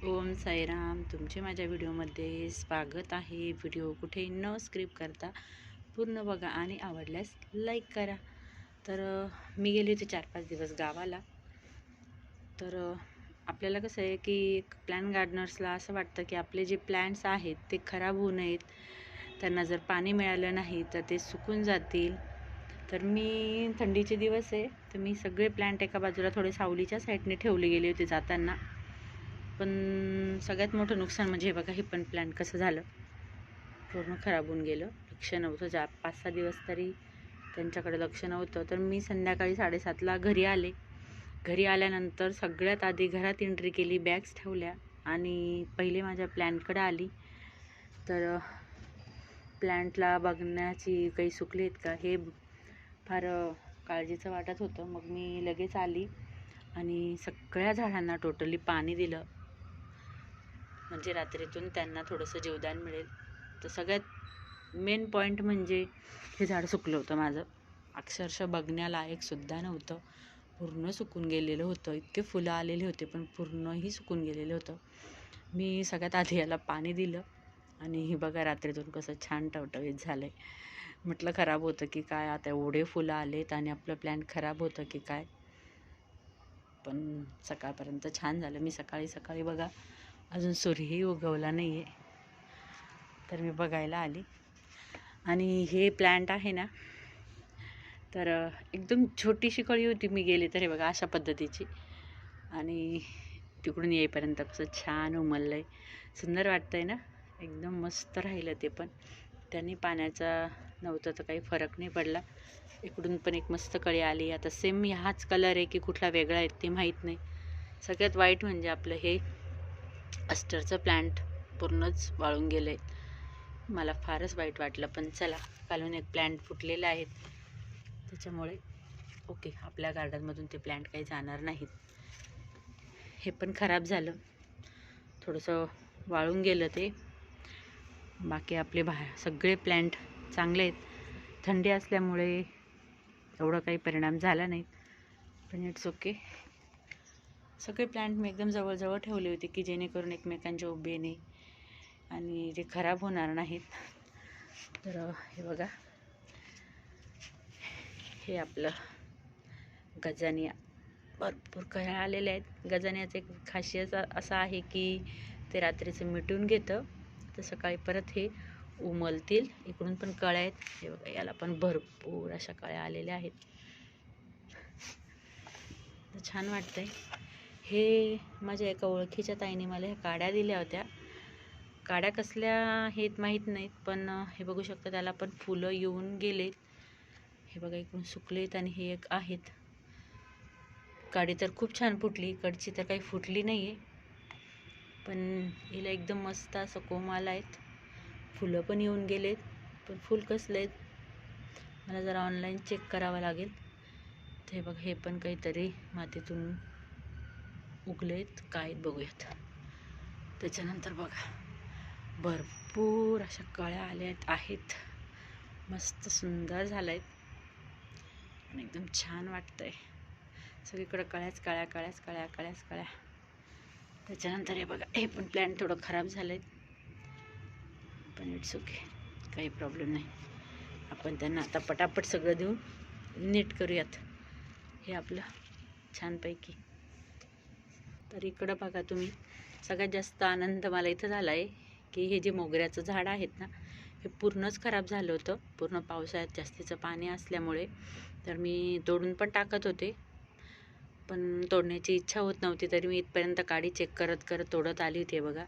ओम साईराम. तुमचे माझ्या व्हिडिओमध्ये स्वागत आहे. व्हिडिओ कुठे न स्क्रिप्ट करता पूर्ण बघा आणि आवडल्यास लाईक करा. तर मी गेले होते 4-5 दिवस गावाला. तर आपल्याला कसं आहे की प्लॅन गार्डनर्सला असं वाटतं की आपले जे प्लॅन्ट्स आहेत ते खराब होऊ नयेत, त्यांना जर पाणी मिळालं नाही तर ते सुकून जातील. तर मी थंडीचे दिवस आहे तर मी सगळे प्लॅन्ट एका बाजूला थोडे सावलीच्या साईडने ठेवले गेले होते जाताना. पण सगळ्यात मोठं नुकसान म्हणजे हे बघा, हे पण प्लॅन कसं झालं, पूर्ण खराब होऊन गेलं. लक्ष नव्हतं 5-6 दिवस तरी त्यांच्याकडे लक्ष नव्हतं. तर मी संध्याकाळी 7:30ला घरी आले. घरी आल्यानंतर सगळ्यात आधी घरात एंट्री केली, बॅग्स ठेवल्या आणि पहिले माझ्या प्लॅनकडे आली. तर प्लॅन्टला बघण्याची काही सुकले आहेत का हे फार काळजीचं वाटत होतं. मग मी लगेच आली आणि सगळ्या झाडांना टोटली पाणी दिलं, म्हणजे रात्रीतून त्यांना थोडंसं जीवदान मिळेल. तर सगळ्यात मेन पॉईंट म्हणजे हे झाड सुकलं होतं माझं, अक्षरशः बघण्यालायकसुद्धा नव्हतं, पूर्ण सुकून गेलेलं होतं. इतके फुलं आलेले होते पण पूर्णही सुकून गेलेलं होतं. मी सगळ्यात आधी याला पाणी दिलं आणि हे बघा रात्रीतून कसं छान टवटवीत झालं आहे. म्हटलं खराब होतं की काय, आता एवढे फुलं आलेत आणि आपलं प्लॅन खराब होतं की काय. पण सकाळपर्यंत छान झालं. मी सकाळी बघा, अजून सूर्यही उगवला नाही आहे, तर मी बघायला आली. आणि हे प्लॅन्ट आहे ना, तर एकदम छोटीशी कळी होती. मी गेले तर हे बघा अशा पद्धतीची, आणि तिकडून येईपर्यंत कसं छान उमललं आहे, सुंदर वाटतं आहे ना, एकदम मस्त राहिलं ते. पण त्यांनी पाण्याचा नव्हतं तर काही फरक नाही पडला. इकडून पण एक मस्त कळी आली. आता सेम ह्याच कलर आहे की कुठला वेगळा आहे ते माहीत नाही. सगळ्यात वाईट म्हणजे आपलं हे अस्टरचं प्लॅन्ट पूर्णच वाळून गेलं आहे. मला फारच वाईट वाटलं. पण चला, खालून एक प्लॅन्ट फुटलेले आहेत त्याच्यामुळे ओके, आपल्या गार्डनमधून ते प्लॅन्ट काही जाणार नाहीत. हे पण खराब झालं, थोडंसं वाळून गेलं ते. बाकी आपले सगळे प्लॅन्ट चांगले आहेत. थंडी असल्यामुळे एवढा काही परिणाम झाला नाही, पण इट्स ओके. सगळे प्लॅन्ट मी एकदम जवळजवळ ठेवले होते की जेणेकरून एकमेकांच्या उभेने आणि ते खराब होणार नाहीत. तर हे बघा, हे आपलं गजानिया, भरपूर कळ्या आलेल्या आहेत. गजानियाचं एक खासियत असं आहे की ते रात्रीचं मिटून घेतं तर सकाळी परत हे उमलतील. इकडून पण कळ्या आहेत, हे बघा, याला पण भरपूर अशा कळ्या आलेल्या आहेत. तर छान वाटतंय. हे माझ्या एका ओळखीच्या ताईने मला ह्या काड्या दिल्या होत्या. काड्या कसल्या आहेत माहीत नाहीत, पण हे बघू शकता त्याला पण फुलं येऊन गेलेत. हे बघा, इकडून सुकलेत आणि हे एक आहेत. काडी तर खूप छान फुटली, इकडची तर काही फुटली नाही आहे, पण हिला एकदम मस्त असं कोंब आला आहेत. फुलं पण येऊन गेलेत, पण फुल कसलं आहेत मला जरा ऑनलाईन चेक करावं लागेल. ते बघ, हे पण काहीतरी मातीतून उगलेत, काय बघूयात. त्याच्यानंतर बघा, भरपूर अशा कळ्या आल्या आहेत. मस्त सुंदर झालं आहेत आणि एकदम छान वाटतंय. सगळीकडं कळ्या. त्याच्यानंतर हे बघा, हे पण प्लॅन्ट थोडं खराब झालं आहे, पण इट्स ओके, काही प्रॉब्लेम नाही. आपण त्यांना आता पटापट सगळं देऊन नीट करूयात हे आपलं छानपैकी. तर इकडं बघा तुम्ही, सगळ्यात जास्त आनंद मला इथं झाला आहे की हे जे मोगऱ्याचं झाड आहेत ना, हे पूर्णच खराब झालं होतं. पूर्ण पावसाळ्यात जास्तीचं पाणी असल्यामुळे तर मी तोडून पण टाकत होते, पण तोडण्याची इच्छा होत नव्हती. तरी मी इथपर्यंत काडी चेक करत तोडत आली होती बघा.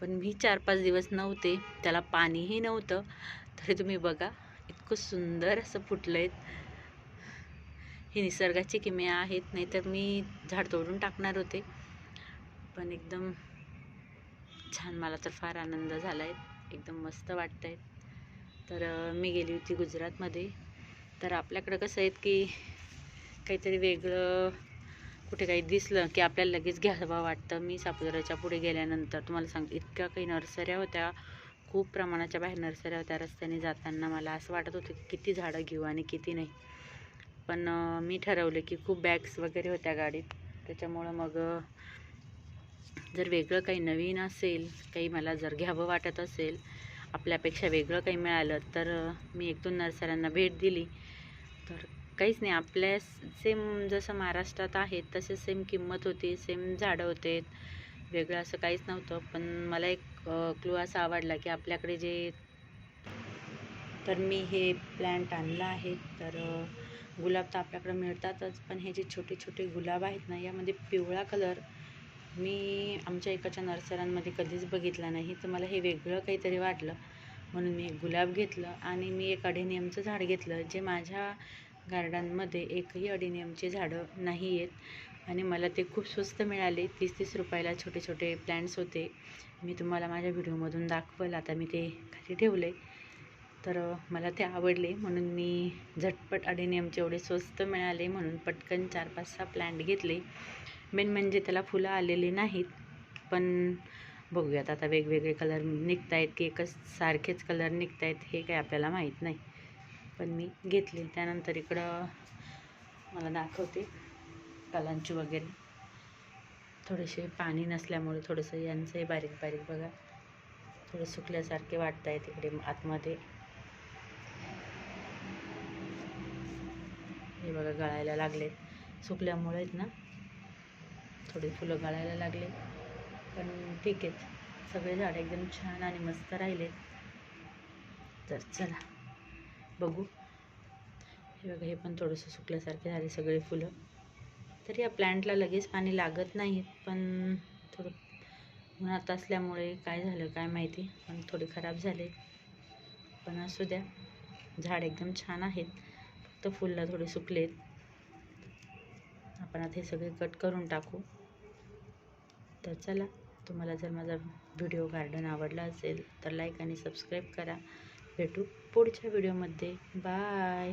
पण मी 4-5 दिवस नव्हते, त्याला पाणीही नव्हतं, तरी तुम्ही बघा इतकं सुंदर असं फुटलं आहेत. ही निसर्गाची किमया आहेत, नाहीतर मी झाड तोडून टाकणार होते. पण एकदम छान, मला तर फार आनंद झाला आहे, एकदम मस्त वाटतं आहे. तर मी गेली होती गुजरातमध्ये. तर आपल्याकडं कसं आहे की काहीतरी वेगळं कुठे काही दिसलं की आपल्याला लगेच घ्यावं वाटतं. मी सापुताऱ्याच्या पुढे गेल्यानंतर तुम्हाला सांगते, इतक्या काही नर्सऱ्या होत्या, खूप प्रमाणाच्या बाहेर नर्सऱ्या होत्या. रस्त्याने जाताना मला असं वाटत होतं की किती झाडं घेऊ आणि किती नाही. पण मी ठरवलं की खूप बॅग्स वगैरे होत्या गाडीत, त्याच्यामुळं मग जर वेगळं काही नवीन असेल, काही मला जर घ्यावं वाटत असेल, आपल्यापेक्षा वेगळं काही मिळालं तर मी 1-2 नर्सऱ्यांना भेट दिली तर काहीच नाही, आपल्या सेम जसं महाराष्ट्रात आहेत तसे सेम किंमत होती, सेम झाडं होते, वेगळं असं काहीच नव्हतं. पण मला एक क्लू असा आवडला की आपल्याकडे जे, तर मी हे प्लॅन्ट आणलं आहे. तर गुलाब तर आपल्याकडे मिळतातच, पण हे जे छोटे छोटे गुलाब आहेत ना, यामध्ये पिवळा कलर मी आमच्या इकडच्या नर्सऱ्यांमध्ये कधीच बघितला नाही. तर मला हे वेगळं काहीतरी वाटलं, म्हणून मी एक गुलाब घेतलं आणि मी एक अडेनियमचं झाड घेतलं, जे माझ्या गार्डनमध्ये एकही अडेनियमचे झाडं नाही आहेत आणि मला ते खूप स्वस्त मिळाले. 30-30 रुपयाला छोटे छोटे प्लॅन्ट्स होते. मी तुम्हाला माझ्या व्हिडिओमधून दाखवलं, आता मी ते खाली ठेवले. तर मला ते आवडले म्हणून मी झटपट अडेनियमचे एवढे स्वस्त मिळाले म्हणून पटकन 4-5-6 प्लॅन्ट घेतले. मेन म्हणजे त्याला फुलं आलेली नाहीत, पण बघूयात आता वेगवेगळे कलर निघत आहेत की एकच सारखेच कलर निघत आहेत हे काही आपल्याला माहीत नाही, पण मी घेतले. त्यानंतर इकडं मला दाखवते कलांचू वगैरे. थोडेसे पाणी नसल्यामुळे थोडंसं यांचंही बारीक बारीक बघा, थोडं सुकल्यासारखे वाटत आहे तिकडे आतमध्ये. हे बघा गळायला लागलेत, सुकल्यामुळेच ना थोडी फुलं गळायला लागले, पण ठीक आहेत. सगळे झाड एकदम छान आणि मस्त राहिलेत. तर चला बघू. हे बघा, हे पण थोडंसं सुकल्यासारखे झाले सगळे फुलं. तर या प्लॅन्टला लगेच पाणी लागत नाहीत, पण थोडं उन्हात असल्यामुळे काय झालं काय माहिती, पण थोडे खराब झाले. पण असू द्या, झाड एकदम छान आहेत, फक्त फुलं थोडे सुकलेत. आपण आता हे सगळे कट करून टाकू. तर चला, तुम्हाला जर माझा व्हिडिओ गार्डन आवडला असेल तर लाईक आणि सबस्क्राईब करा. भेटू पुढच्या व्हिडिओमध्ये. बाय.